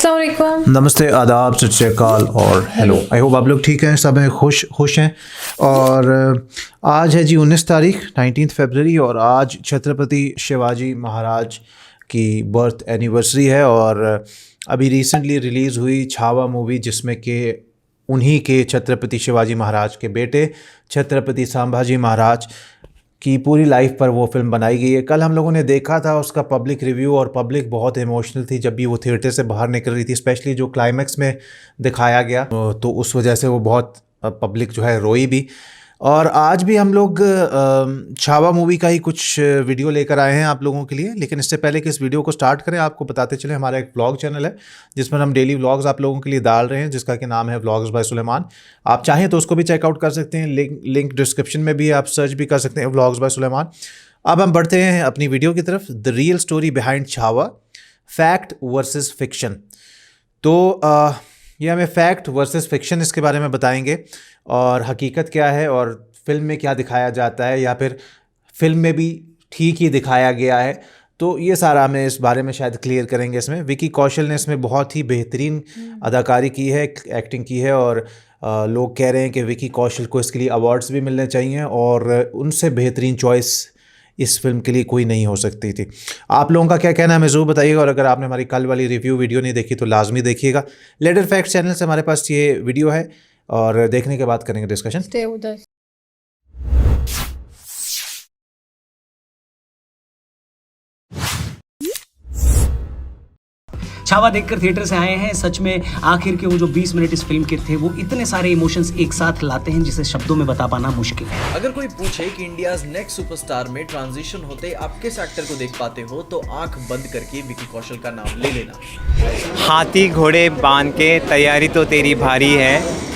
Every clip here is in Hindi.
अस्सलाम वालेकुम। नमस्ते, आदाब, सत श्री अकाल और हेलो। आई होप आप लोग ठीक हैं, सब हैं, खुश हैं। और आज है जी 19 तारीख 19 फरवरी और आज छत्रपति शिवाजी महाराज की बर्थ एनिवर्सरी है। और अभी रिसेंटली रिलीज़ हुई छावा मूवी, जिसमें कि उन्हीं के छत्रपति शिवाजी महाराज के बेटे छत्रपति संभाजी महाराज की पूरी लाइफ पर वो फिल्म बनाई गई है। कल हम लोगों ने देखा था उसका पब्लिक रिव्यू और पब्लिक बहुत इमोशनल थी जब भी वो थिएटर से बाहर निकल रही थी, स्पेशली जो क्लाइमैक्स में दिखाया गया, तो उस वजह से वो बहुत पब्लिक जो है रोई भी। और आज भी हम लोग छावा मूवी का ही कुछ वीडियो लेकर आए हैं आप लोगों के लिए। लेकिन इससे पहले कि इस वीडियो को स्टार्ट करें, आपको बताते चले हमारा एक व्लॉग चैनल है जिसमें हम डेली व्लॉग्स आप लोगों के लिए डाल रहे हैं, जिसका कि नाम है व्लॉग्स बाय सुलेमान। आप चाहें तो उसको भी चेकआउट कर सकते हैं, लिंक डिस्क्रिप्शन में भी, आप सर्च भी कर सकते हैं व्लॉग्स बाय सुलेमान। अब हम बढ़ते हैं अपनी वीडियो की तरफ। The real story behind Chhava, fact versus fiction. तो ये हमें फैक्ट वर्सेस फिक्शन इसके बारे में बताएंगे और हकीकत क्या है और फिल्म में क्या दिखाया जाता है, या फिर फिल्म में भी ठीक ही दिखाया गया है। तो ये सारा हमें इस बारे में शायद क्लियर करेंगे इसमें। विकी कौशल ने इसमें बहुत ही बेहतरीन अदाकारी की है, एक्टिंग की है, और लोग कह रहे हैं कि विकी कौशल को इसके लिए अवार्ड्स भी मिलने चाहिए और उनसे बेहतरीन चॉइस इस फिल्म के लिए कोई नहीं हो सकती थी। आप लोगों का क्या कहना है हमें ज़रूर बताइएगा। और अगर आपने हमारी कल वाली रिव्यू वीडियो नहीं देखी तो लाजमी देखिएगा। लेटर फैक्ट चैनल से हमारे पास ये वीडियो है और देखने के बाद करेंगे discussion. Stay with us. Chhava देखकर थिएटर से आए हैं। सच में आखिर के वो जो 20 मिनट इस फिल्म के थे, वो इतने सारे इमोशंस एक साथ लाते हैं जिसे शब्दों में बता पाना मुश्किल है। अगर कोई पूछे कि इंडियाज नेक्स्ट सुपरस्टार में ट्रांजिशन होते आप किस एक्टर को देख पाते हो, तो आंख बंद करके विकी कौशल का नाम ले लेना। हाथी घोड़े बांध के तैयारी तो तेरी भारी है,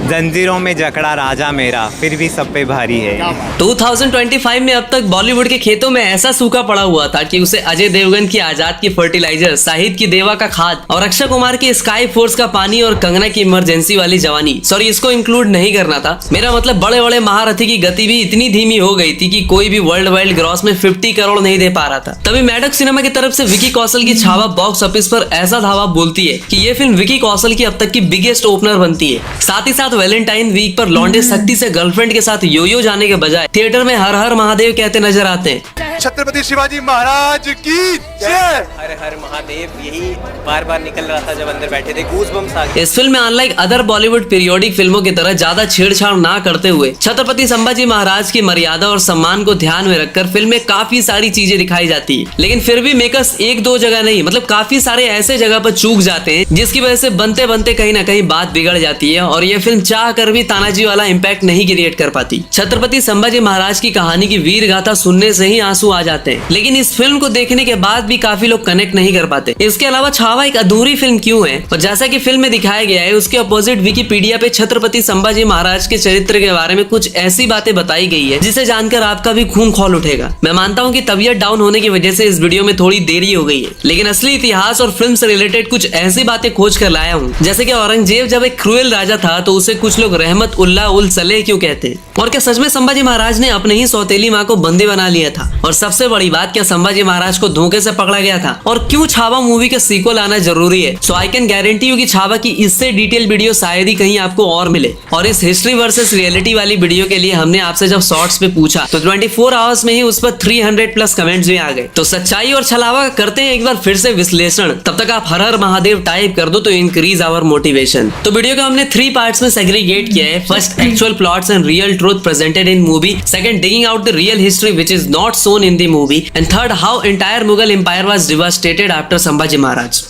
जंजीरों में जकड़ा राजा मेरा, फिर भी सब पे भारी है। 2025 में अब तक बॉलीवुड के खेतों में ऐसा सूखा पड़ा हुआ था कि उसे अजय देवगन की आजाद की फर्टिलाइजर, शाहिद की देवा का खाद और अक्षय कुमार की स्काई फोर्स का पानी और कंगना की इमरजेंसी वाली जवानी, सॉरी इसको इंक्लूड नहीं करना था। मेरा मतलब बड़े बड़े महारथी की गति भी इतनी धीमी हो गई थी कि कोई भी वर्ल्ड वाइड ग्रॉस में 50 करोड़ नहीं दे पा रहा था। तभी मैडक सिनेमा की तरफ से विकी कौशल की छावा बॉक्स ऑफिस पर ऐसा धावा बोलती है कि ये फिल्म विकी कौशल की अब तक की बिगेस्ट ओपनर बनती है। साथ ही साथ वैलेंटाइन वीक पर लौंडे सख्ती से गर्लफ्रेंड के साथ यो जाने के बजाय थिएटर में हर हर महादेव कहते नजर आते हैं। छत्रपति शिवाजी महाराज की जय। हर हर महादेव, यही बार बार निकल रहा था जब अंदर बैठे थे, गूज़बम्स आ गए। इस फिल्म में अनलाइक अदर बॉलीवुड पीरियोडिक फिल्मों की तरह ज्यादा छेड़छाड़ ना करते हुए छत्रपति संभाजी महाराज की मर्यादा और सम्मान को ध्यान में रखकर फिल्म में काफी सारी चीजें दिखाई जाती है। लेकिन फिर भी मेकर्स एक दो जगह नहीं, मतलब काफी सारे ऐसे जगह पर चूक जाते हैं जिसकी वजह से बनते बनते कहीं ना कहीं बात बिगड़ जाती है और ये फिल्म चाह कर भी तानाजी वाला इम्पैक्ट नहीं क्रिएट कर पाती। छत्रपति संभाजी महाराज की कहानी की वीर गाथा सुनने से ही आंसू आ जाते हैं, लेकिन इस फिल्म को देखने के बाद भी काफी लोग कनेक्ट नहीं कर पाते। इसके अलावा छावा एक अधूरी फिल्म क्यों है, और जैसा कि फिल्म में दिखाया गया है उसके अपोजिट विकिपीडिया पे छत्रपति संभाजी महाराज के चरित्र के बारे में कुछ ऐसी बातें बताई गई है जिसे जानकर आपका भी खून खौल उठेगा। मैं मानता हूँ कि तबीयत डाउन होने की वजह से इस वीडियो में थोड़ी देरी हो गई है, लेकिन असली इतिहास और फिल्म से रिलेटेड कुछ ऐसी बातें खोज कर लाया हूँ। जैसे कि औरंगजेब जब एक क्रूएल राजा था तो उसे कुछ लोग रहमत उल्लाह उल सलेह क्यों कहते हैं, और क्या सच में संभाजी महाराज ने अपने ही सौतेली माँ को बंदी बना लिया था, और सबसे बड़ी बात क्या संभाजी महाराज को धोखे से पकड़ा गया था, और क्यों छावा मूवी का सीक्वल आना जरूरी है। सो आई कैन गारंटी यू कि छावा की इससे डिटेल वीडियो शायद ही कहीं आपको और मिले। और इस हिस्ट्री वर्सेस रियलिटी वाली वीडियो के लिए हमने आपसे जब शॉर्ट्स पे पूछा तो 24 आवर्स में ही उस पर 300+ कमेंट्स भी आ गए। तो सच्चाई और छलावा करते हैं एक बार फिर से विश्लेषण। तब तक आप हर हर महादेव टाइप कर दो तो इंक्रीज आवर मोटिवेशन। तो वीडियो को हमने 3 पार्ट्स में सेग्रीगेट किया है। First, actual plots and real truth presented in movie. Second, digging out the real history which is not shown in the movie. And third, how entire Mughal empire was devastated after Sambhaji Maharaj.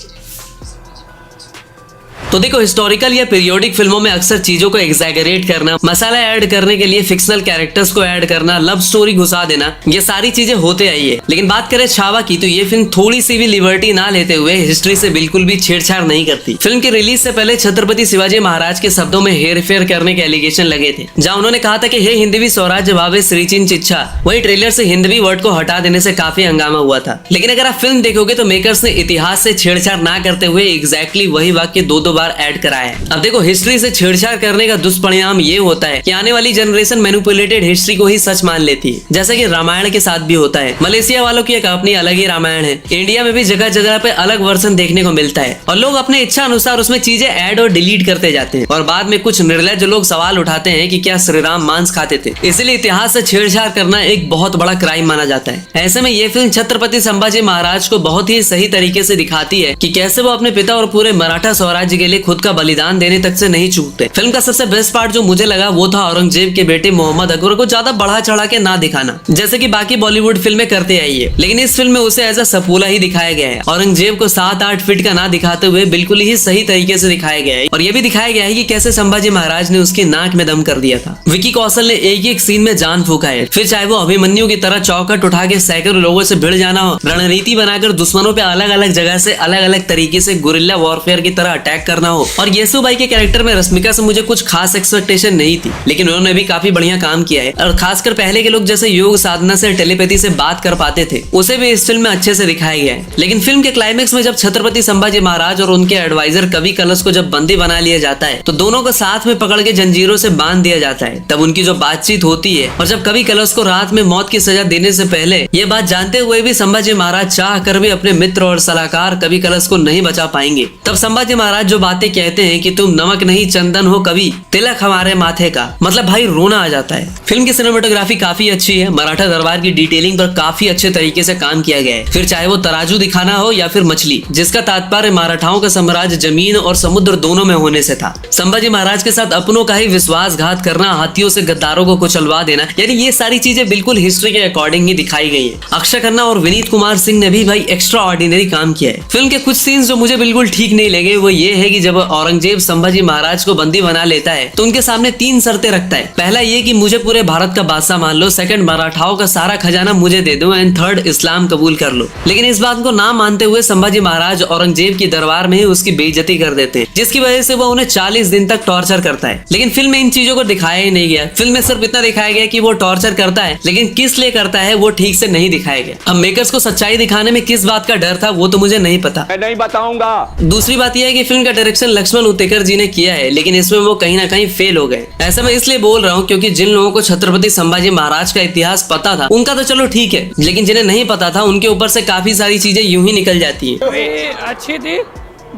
तो देखो, हिस्टोरिकल या पीरियोडिक फिल्मों में अक्सर चीजों को एग्जैगरेट करना, मसाला ऐड करने के लिए फिक्शनल कैरेक्टर्स को ऐड करना, लव स्टोरी घुसा देना, ये सारी चीजें होते आई है। लेकिन बात करें छावा की तो ये फिल्म थोड़ी सी भी लिबर्टी ना लेते हुए हिस्ट्री से बिल्कुल भी छेड़छाड़ नहीं करती। फिल्म के रिलीज से पहले छत्रपति शिवाजी महाराज के शब्दों में हेरफेर करने के एलिगेशन लगे थे, जहाँ उन्होंने कहा था कि हे हिंदवी स्वराज्य भावे श्रीचिन चिच्छा। वही ट्रेलर से हिंदवी वर्ड को हटा देने से काफी हंगामा हुआ था। लेकिन अगर आप फिल्म देखोगे तो मेकर्स ने इतिहास से छेड़छाड़ ना करते हुए एग्जैक्टली वही वाक्य 2 बार बार ऐड कराया है। अब देखो, हिस्ट्री से छेड़छाड़ करने का दुष्परिणाम ये होता है कि आने वाली जनरेशन मैनिपुलेटेड हिस्ट्री को ही सच मान लेती है, जैसा कि रामायण के साथ भी होता है। मलेशिया वालों की एक अपनी अलग ही रामायण है। इंडिया में भी जगह जगह पे अलग वर्जन देखने को मिलता है और लोग अपने इच्छा अनुसार उसमें चीजें ऐड और डिलीट करते जाते हैं और बाद में कुछ निर्लज्ज लोग सवाल उठाते हैं कि क्या श्री राम मांस खाते थे। इसलिए इतिहास से छेड़छाड़ करना एक बहुत बड़ा क्राइम माना जाता है। ऐसे में ये फिल्म छत्रपति संभाजी महाराज को बहुत ही सही तरीके से दिखाती है कि कैसे वो अपने पिता और पूरे मराठा स्वराज्य के लिए खुद का बलिदान देने तक से नहीं चूकते। फिल्म का सबसे बेस्ट पार्ट जो मुझे लगा वो था औरंगजेब के बेटे मोहम्मद अकबर को ज्यादा बढ़ा चढ़ा के ना दिखाना, जैसे कि बाकी बॉलीवुड फिल्में करते आई है। लेकिन इस फिल्म में उसे एज अ सपूला ही दिखाया गया है। औरंगजेब को 7-8 फीट का ना दिखाते हुए बिल्कुल ही सही तरीके से दिखाया गया है और ये भी दिखाया गया है कि कैसे संभाजी महाराज ने उसकी नाक में दम कर दिया था। विकी कौशल ने एक एक सीन में जान फूका है, फिर चाहे वो अभिमन्यु की तरह चौकट उठा के सैकड़ों लोगों से भिड़ जाना हो, रणनीति बनाकर दुश्मनों पे अलग अलग जगह से अलग अलग तरीके से गुरिल्ला वॉरफेयर की तरह अटैक करना हो। और येसु भाई के कैरेक्टर में रश्मिका से मुझे कुछ खास एक्सपेक्टेशन नहीं थी, लेकिन उन्होंने भी काफी बढ़िया काम किया है और खासकर पहले के लोग जैसे योग साधना से टेलीपैथी से बात कर पाते थे उसे भी इस फिल्म में अच्छे से दिखाया गया है। लेकिन फिल्म के क्लाइमेक्स में जब छत्रपति संभाजी महाराज और उनके एडवाइजर कवि कलश को जब बंदी बना लिया जाता है तो दोनों को साथ में पकड़ के जंजीरों से बांध दिया जाता है, तब उनकी जो बातचीत होती है और जब कवि कलश को रात में मौत की सजा देने से पहले ये बात जानते हुए भी संभाजी महाराज चाह कर भी अपने मित्र और सलाहकार कवि कलश को नहीं बचा पाएंगे, तब संभाजी महाराज जो बातें कहते हैं कि तुम नमक नहीं चंदन हो कवि, तिलक हमारे माथे का, मतलब भाई रोना आ जाता है। फिल्म की सिनेमेटोग्राफी काफी अच्छी है, मराठा दरबार की डिटेलिंग पर काफी अच्छे तरीके से काम किया गया है। फिर चाहे वो तराजू दिखाना हो या फिर मछली, जिसका तात्पर्य मराठाओं का साम्राज्य जमीन और समुद्र दोनों में होने से था। संभाजी महाराज के साथ अपनों का ही विश्वासघात करना, हाथियों से गद्दारों को कुचलवा देना, यानी ये सारी चीजें बिल्कुल हिस्ट्री के अकॉर्डिंग ही दिखाई गई है। अक्षय खन्ना और विनीत कुमार सिंह ने भी भाई एक्स्ट्रा ऑर्डिनरी काम किया है। फिल्म के कुछ सीन्स जो मुझे बिल्कुल ठीक नहीं लगे वो ये है कि जब औरंगजेब संभाजी महाराज को बंदी बना लेता है तो उनके सामने 3 शर्तें रखता है। पहला ये कि मुझे पूरे भारत का बादशाह मान लो, सेकंड मराठाओं का सारा खजाना मुझे दे दो एंड थर्ड इस्लाम कबूल कर लो। लेकिन इस बात को ना मानते हुए संभाजी महाराज औरंगजेब की दरबार में ही उसकी बेइज्जती कर देते हैं, जिसकी वजह से वो उन्हें 40 दिन तक टॉर्चर करता है। लेकिन फिल्म में इन चीजों को दिखाया ही नहीं गया। फिल्म में सिर्फ इतना दिखाया गया कि वो टॉर्चर करता है, लेकिन किस लिए करता है वो ठीक से नहीं दिखाया गया। अब मेकर्स को सच्चाई दिखाने में किस बात का डर था वो तो मुझे नहीं पता, मैं नहीं बताऊंगा। दूसरी बात यह है कि फिल्म का डायरेक्शन लक्ष्मण उतेकर जी ने किया है, लेकिन इसमें वो कहीं ना कहीं फेल हो गए। ऐसा मैं इसलिए बोल रहा हूँ क्योंकि जिन लोगों को छत्रपति संभाजी महाराज का इतिहास पता था उनका तो चलो ठीक है, लेकिन जिन्हें नहीं पता था उनके ऊपर से काफी सारी चीजें यूं ही निकल जाती है। अच्छी थी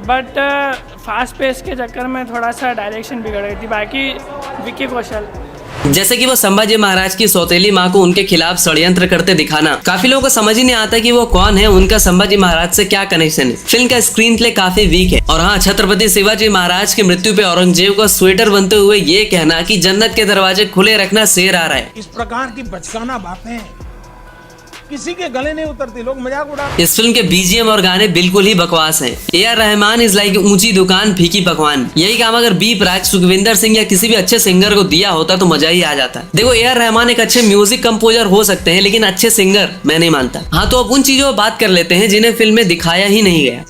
बट फास्ट पेस के चक्कर में थोड़ा सा डायरेक्शन बिगड़ गई थी। बाकी विकी कौशल, जैसे कि वो संभाजी महाराज की सौतेली माँ को उनके खिलाफ षड्यंत्र करते दिखाना, काफी लोगों को समझ ही नहीं आता कि वो कौन है, उनका संभाजी महाराज से क्या कनेक्शन है। फिल्म का स्क्रीन प्ले काफी वीक है। और हाँ, छत्रपति शिवाजी महाराज की मृत्यु पे औरंगजेब को स्वेटर बनते हुए ये कहना कि जन्नत के दरवाजे खुले रखना शेर आ रहा है, इस प्रकार की बचकाना बातें किसी के गले नहीं उतरती, लोग मजाक उड़ा। इस फिल्म के बीजीएम और गाने बिल्कुल ही बकवास हैं। ए.आर. रहमान इज लाइक ऊंची दुकान फीकी पकवान। यही काम अगर बी प्राक, सुखविंदर सिंह या किसी भी अच्छे सिंगर को दिया होता तो मजा ही आ जाता। देखो, ए.आर. रहमान एक अच्छे म्यूजिक कंपोजर हो सकते हैं, लेकिन अच्छे सिंगर मैं नहीं मानता। हाँ, तो अब उन चीजों पर बात कर लेते हैं जिन्हें फिल्म में दिखाया ही नहीं गया।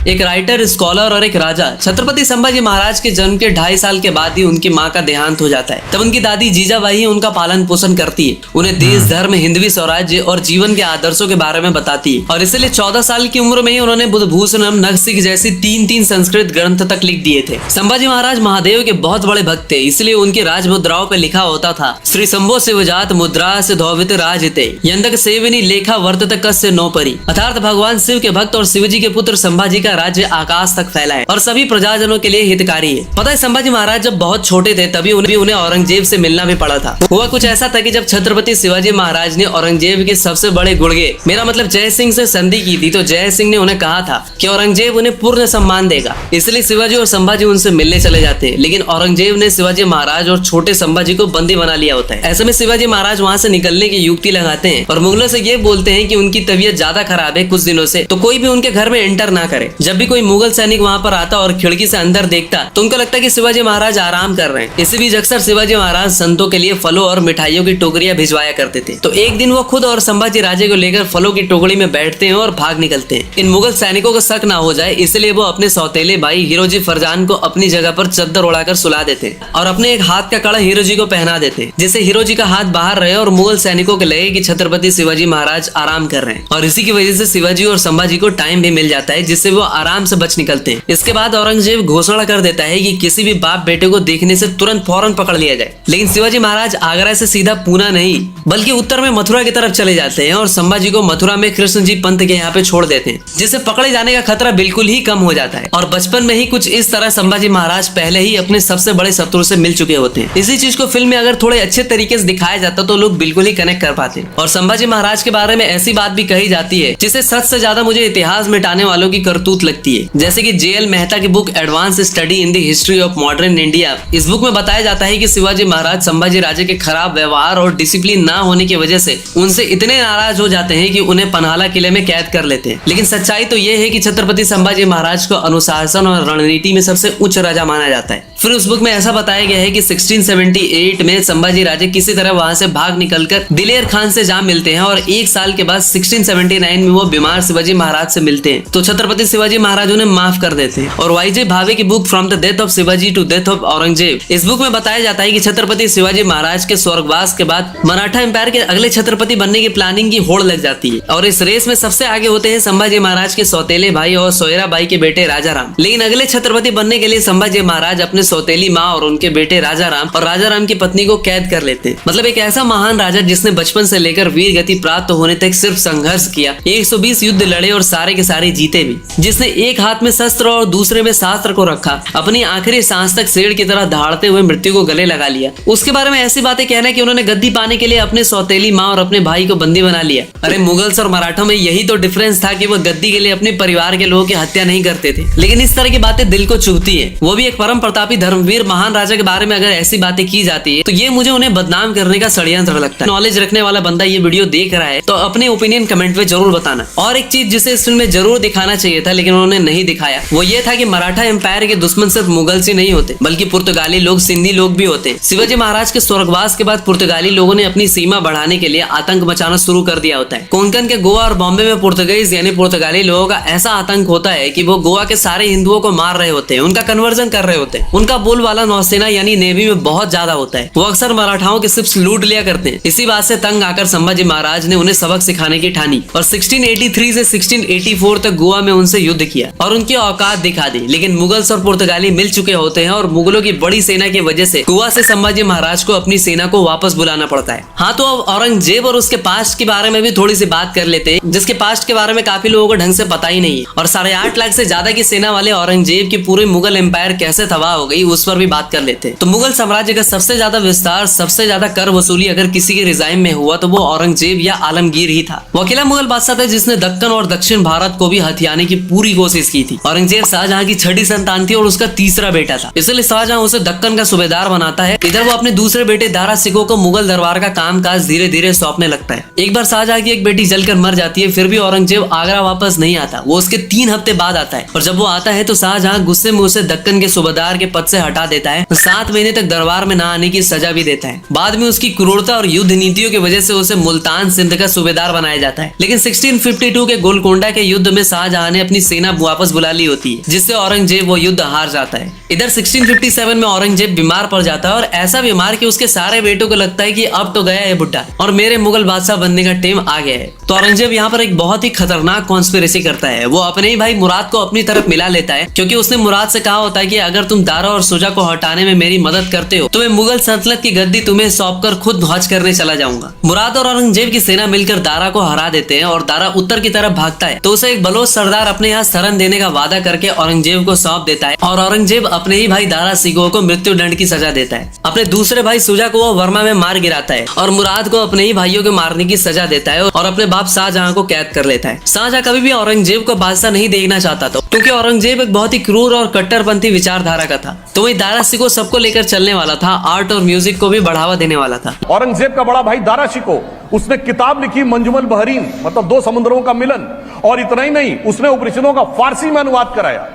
एक राइटर, स्कॉलर और एक राजा। छत्रपति संभाजी महाराज के जन्म के 2.5 साल के बाद ही उनकी माँ का देहांत हो जाता है। तब उनकी दादी जीजाबाई उनका पालन पोषण करती है, उन्हें देश, धर्म, हिंदवी स्वराज्य और जीवन के आदर्शों के बारे में बताती है। और इसलिए 14 साल की उम्र में ही उन्होंने बुद्धभूषणम, नखशिख जैसी 3 संस्कृत ग्रंथ तक लिख दिए थे। संभाजी महाराज महादेव के बहुत बड़े भक्त थे, इसलिए उनकी राज मुद्राओं पे लिखा होता था, श्री शंभो शिवजात मुद्रा से धौवित राजते यंदक सेवनी लेखा वर्तत कस्य नौपरी। अर्थात भगवान शिव के भक्त और शिवजी के पुत्र संभाजी राज्य आकाश तक फैला है और सभी प्रजाजनों के लिए हितकारी है। पता है, संभाजी महाराज जब बहुत छोटे थे तभी उन्हें औरंगजेब से मिलना भी पड़ा था। हुआ कुछ ऐसा था कि जब छत्रपति शिवाजी महाराज ने औरंगजेब के सबसे बड़े गुर्गे, मेरा मतलब जय सिंह से संधि की थी, तो जय सिंह ने उन्हें कहा था कि औरंगजेब उन्हें पूर्ण सम्मान देगा। इसलिए शिवाजी और संभाजी उनसे मिलने चले जाते हैं, लेकिन औरंगजेब ने शिवाजी महाराज और छोटे संभाजी को बंदी बना लिया होता है। ऐसे में शिवाजी महाराज वहाँ से निकलने की युक्ति लगाते हैं और मुगलों से ये बोलते हैं कि उनकी तबीयत ज्यादा खराब है कुछ दिनों से, तो कोई भी उनके घर में एंटर ना करे। जब भी कोई मुगल सैनिक वहां पर आता और खिड़की से अंदर देखता तो उनको लगता कि शिवाजी महाराज आराम कर रहे हैं। इसी बीच अक्सर शिवाजी महाराज संतों के लिए फलों और मिठाइयों की टोकरियां भिजवाया करते थे। तो एक दिन वो खुद और संभाजी राजे को लेकर फलों की टोकरी में बैठते हैं और भाग निकलते हैं। इन मुगल सैनिकों को शक ना हो जाए इसलिए वो अपने सौतेले भाई हीरोजी फरजान को अपनी जगह पर चद्दर उड़ाकर सुला देते हैं और अपने एक हाथ का कड़ा हीरोजी को पहना देते हैं, जिससे हीरोजी का हाथ बाहर रहे और मुगल सैनिकों को लगे कि छत्रपति शिवाजी महाराज आराम कर रहे हैं। और इसी की वजह से शिवाजी और संभाजी को टाइम भी मिल जाता है, जिससे वो आराम से बच निकलते हैं। इसके बाद औरंगजेब घोषणा कर देता है कि किसी भी बाप बेटे को देखने से तुरंत फौरन पकड़ लिया जाए। लेकिन शिवाजी महाराज आगरा से सीधा पूना नहीं बल्कि उत्तर में मथुरा की तरफ चले जाते हैं और संभाजी को मथुरा में कृष्ण जी पंत के यहाँ पे छोड़ देते हैं, जिससे पकड़े जाने का खतरा बिल्कुल ही कम हो जाता है। और बचपन में ही कुछ इस तरह संभाजी महाराज पहले ही अपने सबसे बड़े शत्रु से मिल चुके होते हैं। इसी चीज को फिल्म में अगर थोड़े अच्छे तरीके से दिखाया जाता तो लोग बिल्कुल ही कनेक्ट कर पाते। और संभाजी महाराज के बारे में ऐसी बात भी कही जाती है जिसे सच से ज्यादा मुझे इतिहास मिटाने वालों की करतूत लगती है। जैसे कि JL मेहता की book advance study in the history of modern India, इस बुक में बताया जाता है कि शिवाजी महाराज संभाजी राजे के खराब व्यवहार और डिसिप्लिन ना होने की वजह से उनसे इतने नाराज हो जाते हैं कि उन्हें पन्हाला किले में कैद कर लेते हैं। लेकिन सच्चाई तो यह है कि छत्रपति संभाजी महाराज को अनुशासन और रणनीति में सबसे उच्च राजा माना जाता है। फिर उस बुक में ऐसा बताया गया है कि 1678 में संभाजी राजे किसी तरह वहां से भाग निकलकर दिलेर खान से जा मिलते हैं और एक साल के बाद 1679 में वो बीमार शिवाजी महाराज से मिलते हैं तो छत्रपति शिवाजी महाराज उन्हें माफ कर देते हैं। और YJ भावे की book from the death of Shivaji to death of Aurangzeb, इस बुक में बताया जाता है कि छत्रपति शिवाजी महाराज के स्वर्गवास के बाद मराठा एम्पायर के अगले छत्रपति बनने की प्लानिंग की होड़ लग जाती है और इस रेस में सबसे आगे होते हैं संभाजी महाराज के सौतेले भाई और सोयरा भाई के बेटे राजाराम। लेकिन अगले छत्रपति बनने के लिए संभाजी महाराज अपने सौतेली माँ और उनके बेटे राजाराम और राजाराम की पत्नी को कैद कर लेते हैं। मतलब एक ऐसा महान राजा जिसने बचपन से लेकर वीर गति प्राप्त होने तक सिर्फ संघर्ष किया, 120 युद्ध लड़े और सारे के सारे जीते भी, जिसने एक हाथ में शस्त्र और दूसरे में शास्त्र को रखा, अपनी आखिरी सांस तक शेर की तरह दहाड़ते हुए मृत्यु को गले लगा लिया। उसके बारे में ऐसी बातें कहना कि उन्होंने गद्दी पाने के लिए अपने सौतेली माँ और अपने भाई को बंदी बना लिया। अरे मुगल्स और मराठों में यही तो डिफरेंस था कि वो गद्दी के लिए अपने परिवार के लोगों की हत्या नहीं करते थे। लेकिन इस तरह की बातें दिल को चुभती है, वो भी एक परम प्रतापी धर्मवीर महान राजा के बारे में अगर ऐसी बातें की जाती है तो ये मुझे उन्हें बदनाम करने का षड्यंत्र लगता है। नॉलेज रखने वाला बंदा ये वीडियो देख रहा है तो अपने ओपिनियन कमेंट में जरूर बताना। और एक चीज जिसे इस फिल्म में जरूर दिखाना चाहिए था लेकिन उन्होंने नहीं दिखाया, वो ये था कि मराठा एम्पायर के दुश्मन सिर्फ मुगल्स ही नहीं होते बल्कि पुर्तगाली लोग, सिंधी लोग भी होते हैं। शिवाजी महाराज के स्वर्गवास के बाद पुर्तगाली लोगों ने अपनी सीमा बढ़ाने के लिए आतंक मचाना शुरू कर दिया होता है। कोंकण के गोवा और बॉम्बे में पुर्तगालीज यानी पुर्तगाली लोगों का ऐसा आतंक होता है कि वो गोवा के सारे हिंदुओं को मार रहे होते हैं, उनका कन्वर्जन कर रहे होते हैं। उनका बोलबाला नौसेना यानी नेवी में बहुत ज्यादा होता है। वो अक्सर मराठाओं के शिप्स लूट लिया करते हैं। इसी बात से तंग आकर संभाजी महाराज ने उन्हें सबक सिखाने की ठानी और 1683 से 1684 तक गोवा में उनसे युद्ध किया और उनकी औकात दिखा दी। लेकिन मुगल्स और पुर्तगाली मिल चुके होते हैं और मुगलों की बड़ी सेना की वजह से गोवा से संभाजी महाराज को अपनी सेना को वापस बुलाना पड़ता है। हाँ, तो अब औरंगजेब और उसके पास्ट के बारे में भी थोड़ी सी बात कर लेते हैं, जिसके पास्ट के बारे में काफी लोगों को ढंग से पता ही नहीं है। और 8.5 लाख से ज्यादा की सेना वाले औरंगजेब की पूरी मुगल एम्पायर कैसे तबाह हो गई उस पर भी बात कर लेते हैं। तो मुगल साम्राज्य का सबसे ज्यादा विस्तार, सबसे ज्यादा कर वसूली अगर किसी के रिजाइम में हुआ तो वो औरंगजेब या आलमगीर ही था। वो अकेला मुगल बादशाह था जिसने दक्कन और दक्षिण भारत को भी हथियाने की पूरी कोशिश की थी। औरंगजेब शाहजहां की छठी संतान थी और उसका तीसरा बेटा था, इसलिए शाहजहां उसे दक्कन का सूबेदार बनाता है। इधर वो अपने दूसरे बेटे दारा सिकोह को मुगल दरबार का कामकाज धीरे धीरे सौंपने लगता है। एक बार शाहजहां की एक बेटी जलकर मर जाती है, फिर भी औरंगजेब आगरा वापस नहीं आता। वो उसके 3 हफ्ते बाद आता है और जब वो आता है तो शाहजहां गुस्से में उसे दक्कन के सूबेदार के पद से हटा देता है, 7 महीने तक दरबार में न आने की सजा भी देता है। बाद में उसकी क्रूरता और युद्ध नीतियों की वजह से उसे मुल्तान सिंध का सूबेदार बनाया जाता है। लेकिन 1652 के गोलकोंडा के युद्ध में शाहजहां ने अपनी सेना वापस बुला ली होती है, जिससे औरंगजेब वो युद्ध हार जाता है। इधर 1657 में औरंगजेब बीमार पड़ जाता है और ऐसा बीमार कि उसके सारे बेटों को लगता है कि अब तो गया है बुड्ढा और मेरे मुगल बादशाह बनने का टाइम आ गया है। तो औरंगजेब यहाँ पर एक बहुत ही खतरनाक कॉन्स्पिरेसी करता है। वो अपने ही भाई मुराद को अपनी तरफ मिला लेता है, क्योंकि उसने मुराद से कहा होता है कि अगर तुम दारा और सुजा को हटाने में मेरी मदद करते हो तो मैं मुगल सल्तनत की गद्दी तुम्हें सौंपकर खुद हज करने चला जाऊंगा। मुराद और औरंगजेब की सेना मिलकर दारा को हरा देते हैं और दारा उत्तर की तरफ भागता है तो उसे एक बलोच सरदार अपने यहाँ शरण देने का वादा करके औरंगजेब को सौंप देता है और औरंगजेब अपने ही भाई दारा सिकोह को मृत्यु दंड की सजा देता है। अपने दूसरे भाई सुजा को वो वर्मा में मार गिराता है और मुराद को अपने ही भाइयों के मारने की सजा देता है और अपने बाप शाहजहां को कैद कर लेता है। शाहजहां कभी भी औरंगजेब को बादशाह नहीं देखना चाहता था, क्योंकि औरंगजेब एक बहुत ही क्रूर और कट्टरपंथी विचारधारा का था। तो वही दारा सिकोह सबको लेकर चलने वाला था, आर्ट और म्यूजिक को भी बढ़ावा देने वाला था। औरंगजेब का बड़ा भाई दारा शिकोह, उसने किताब लिखी मंजुमल बहरीन, मतलब 2 समुद्रों का मिलन। और इतना ही नहीं, उसने उपनिषदों का फारसी में अनुवाद कराया।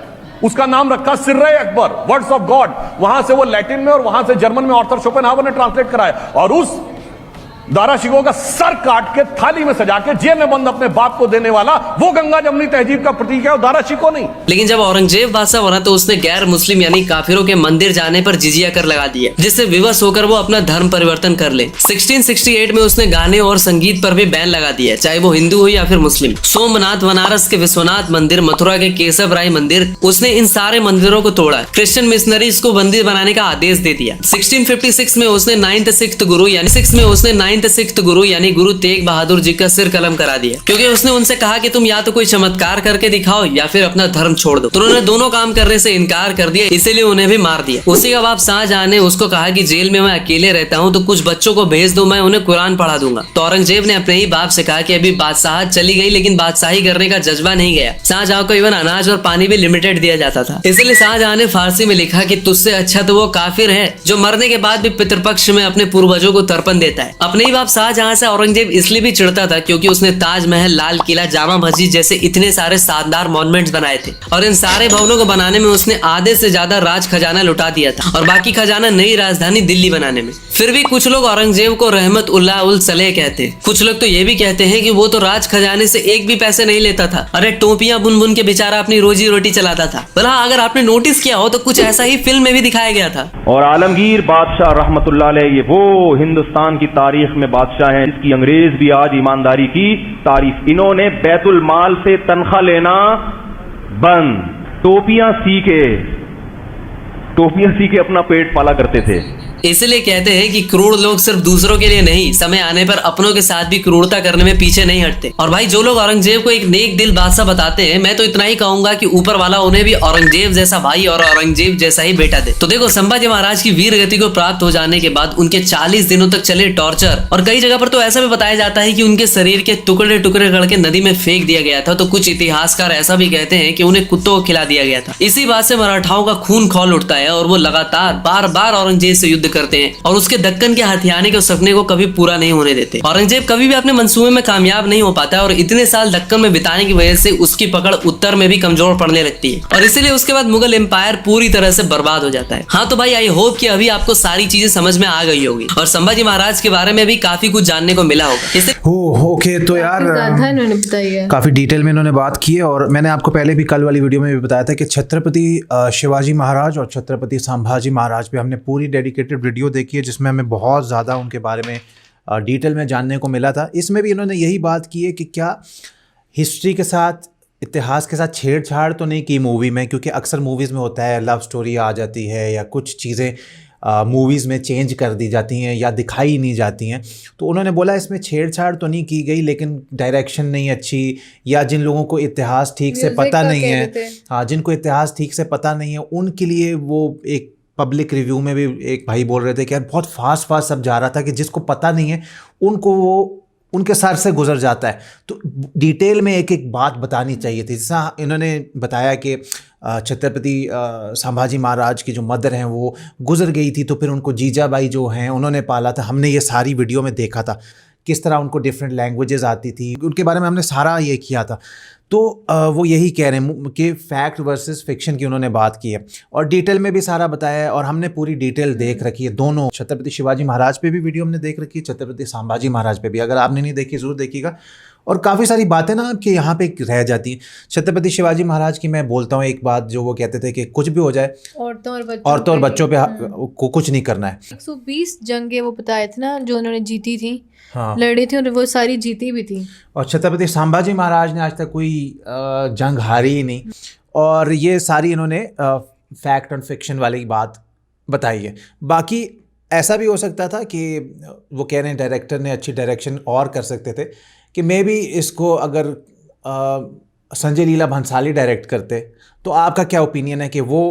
उसका नाम रखा सिर्रे अकबर, वर्ड्स ऑफ गॉड। वहां से वो लैटिन में और वहां से जर्मन में आर्थर शोपेनहावर ने ट्रांसलेट कराया। और उस दारा शिकोह का सर काट के थाली में सजा के जेल में बंद अपने बाप को देने वाला वो गंगा जमनी तहजीब का प्रतीक है और दारा शिकोह नहीं। लेकिन जब औरंगजेब बादशाह बना तो उसने गैर मुस्लिम यानी काफिरों के मंदिर जाने पर जिजिया कर लगा दिया, जिससे विवश होकर वो अपना धर्म परिवर्तन कर ले। 1668 में उसने गाने और संगीत पर भी बैन लगा दिया, चाहे वो हिंदू हो या फिर मुस्लिम। सोमनाथ, बनारस के विश्वनाथ मंदिर, मथुरा के केशव राय मंदिर, उसने इन सारे मंदिरों को तोड़ा। क्रिश्चियन मिशनरीज को मंदिर बनाने का आदेश दे दिया। 1656 में उसने 9th सिख गुरु यानी गुरु तेग बहादुर जी का सिर कलम करा दिया, क्योंकि उसने उनसे कहा कि तुम या तो कोई चमत्कार करके दिखाओ या फिर अपना धर्म छोड़ दो। तो उन्होंने दोनों काम करने से इनकार कर दिया, इसीलिए उन्हें भी मार दिया। उसी का बाप शाहजहां ने उसको कहा कि जेल में मैं अकेले रहता हूँ तो कुछ बच्चों को भेज दो, मैं उन्हें कुरान पढ़ा दूंगा। तो औरंगजेब ने अपने ही बाप से कहा कि अभी बादशाह चली गई लेकिन बादशाही करने का जज्बा नहीं गया। शाहजहां को इवन अनाज और पानी भी लिमिटेड दिया जाता था। इसलिए शाहजहां ने फारसी में लिखा कि तुझसे अच्छा तो वो काफिर है जो मरने के बाद भी पितृपक्ष में अपने पूर्वजों को तर्पण देता है। अपने ही बाप शाहजहां से औरंगजेब इसलिए भी चिढ़ता था क्योंकि उसने ताजमहल, लाल किला, जामा मस्जिद जैसे इतने सारे शानदार मॉन्यूमेंट्स बनाए थे और इन सारे भवनों को बनाने में उसने आधे से ज्यादा राज खजाना लुटा दिया था और बाकी खजाना नई राजधानी दिल्ली बनाने में। फिर भी कुछ लोग औरंगजेब को रहमत उल्लाह उल सलेह कहते हैं। कुछ लोग तो ये भी कहते हैं कि वो तो राज खजाने से एक भी पैसे नहीं लेता था, अरे टोपियां बुन बुन के बेचारा अपनी रोजी रोटी चलाता था। भला अगर आपने नोटिस किया हो तो कुछ ऐसा ही फिल्म में भी दिखाया गया था। और आलमगीर बादशाह रहमतुल्लाह अलैह ये वो हिंदुस्तान की तारीख में बादशाह हैं जिसकी अंग्रेज भी आज ईमानदारी की तारीफ। इन्होंने बैतुल माल से तनख्वाह लेना बंद, टोपियां सी के अपना पेट पाला करते थे। इसलिए कहते हैं कि क्रूर लोग सिर्फ दूसरों के लिए नहीं, समय आने पर अपनों के साथ भी क्रूरता करने में पीछे नहीं हटते। और भाई जो लोग औरंगजेब को एक नेक दिल बादशाह बताते हैं, मैं तो इतना ही कहूंगा कि ऊपर वाला उन्हें भी औरंगजेब जैसा भाई और औरंगजेब जैसा ही बेटा दे। तो देखो, संभाजी महाराज की वीर गति को प्राप्त हो जाने के बाद उनके 40 दिनों तक चले टॉर्चर, और कई जगह पर तो ऐसा भी बताया जाता है कि उनके शरीर के टुकड़े टुकड़े करके नदी में फेंक दिया गया था। तो कुछ इतिहासकार ऐसा भी कहते हैं कि उन्हें कुत्तों को खिला दिया गया था। इसी बात से मराठाओं का खून खौल उठता है और वो लगातार बार बार औरंगजेब से युद्ध करते हैं और उसके दक्कन के हथियाने के सपने को कभी पूरा नहीं होने देते। औरंगजेब कभी भी अपने मंसूबे में कामयाब नहीं हो पाता है और इतने साल दक्कन में बिताने की वजह से उसकी पकड़ उत्तर में भी कमजोर पड़ने लगती है और इसीलिए उसके बाद मुगल एम्पायर पूरी तरह से बर्बाद हो जाता है। हाँ तो भाई, आई होप कि अभी आपको सारी चीजें समझ में आ गई होगी और संभाजी महाराज के बारे में भी काफी कुछ जानने को मिला होगा। ओके, तो यार काफी डिटेल में इन्होंने बात की है और मैंने आपको पहले भी कल वाली वीडियो में भी बताया था कि छत्रपति शिवाजी महाराज और छत्रपति संभाजी महाराज पे हमने पूरी डेडिकेटेड वीडियो देखी है जिसमें हमें बहुत ज़्यादा उनके बारे में डिटेल में जानने को मिला था। इसमें भी इन्होंने यही बात की है कि क्या हिस्ट्री के साथ, इतिहास के साथ छेड़छाड़ तो नहीं की मूवी में, क्योंकि अक्सर मूवीज़ में होता है लव स्टोरी आ जाती है या कुछ चीज़ें मूवीज़ में चेंज कर दी जाती हैं या दिखाई नहीं जाती हैं। तो उन्होंने बोला इसमें छेड़छाड़ तो नहीं की गई, लेकिन डायरेक्शन नहीं अच्छी, या जिन लोगों को इतिहास ठीक से पता नहीं है, हाँ जिनको इतिहास ठीक से पता नहीं है उनके लिए वो एक पब्लिक रिव्यू में भी एक भाई बोल रहे थे कि यार बहुत फास्ट सब जा रहा था कि जिसको पता नहीं है उनको वो उनके सर से गुजर जाता है। तो डिटेल में एक एक बात बतानी चाहिए थी। जैसा इन्होंने बताया कि छत्रपति संभाजी महाराज की जो मदर हैं वो गुजर गई थी, तो फिर उनको जीजाबाई जो हैं उन्होंने पाला था। हमने ये सारी वीडियो में देखा था किस तरह उनको डिफरेंट लैंग्वेजेस आती थी, उनके बारे में हमने सारा ये किया था। तो वो यही कह रहे हैं कि फैक्ट वर्सेस फिक्शन की उन्होंने बात की है और डिटेल में भी सारा बताया है और हमने पूरी डिटेल देख रखी है। दोनों छत्रपति शिवाजी महाराज पे भी वीडियो हमने देख रखी है, छत्रपति संभाजी महाराज पे भी। अगर आपने नहीं देखी ज़रूर देखिएगा। और काफ़ी सारी बातें ना आपके यहाँ पे रह जाती हैं। छत्रपति शिवाजी महाराज की मैं बोलता हूँ एक बात, जो वो कहते थे कि कुछ भी हो जाए औरतों और बच्चों पे को कुछ नहीं करना है। 120 जंगें वो बताए थे ना जो उन्होंने जीती थी, हाँ लड़ी थी और वो सारी जीती भी थी। और छत्रपति संभाजी महाराज ने आज तक कोई जंग हारी ही नहीं। और ये सारी इन्होंने फैक्ट एंड फिक्शन वाली बात बताई है। बाकी ऐसा भी हो सकता था कि वो कह रहे हैं डायरेक्टर ने अच्छी डायरेक्शन और कर सकते थे कि मे बी इसको अगर संजय लीला भंसाली डायरेक्ट करते तो आपका क्या ओपिनियन है कि वो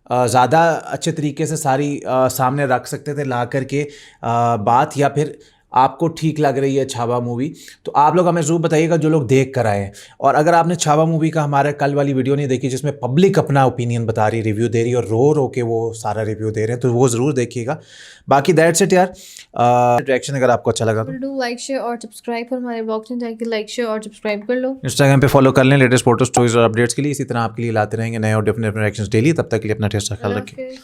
ज़्यादा अच्छे तरीके से सारी सामने रख सकते थे ला करके बात, या फिर आपको ठीक लग रही है छावा मूवी? तो आप लोग हमें ज़रूर बताइएगा जो लोग देख कर आए हैं। और अगर आपने छावा मूवी का हमारे कल वाली वीडियो नहीं देखी जिसमें पब्लिक अपना ओपिनियन बता रही, रिव्यू दे रही और रो के वो सारा रिव्यू दे रहे हैं, तो वो ज़रूर देखिएगा। बाकी दैट्स इट यार। डायरेक्शन अगर आपको अच्छा लगा तो डू लाइक शेयर और सब्सक्राइब और हमारे ब्लॉग चैनल जाके लाइक शेयर और सब्सक्राइब कर लो। इंस्टाग्राम पे फॉलो कर लें लेटेस्ट फोटो स्टोरीज और अपडेट्स के लिए। इसी तरह आपके लिए लाते रहेंगे नए और डिफरेंट रिएक्शंस डेली। तब तक के लिए अपना ढेर सारा ख्याल रखें।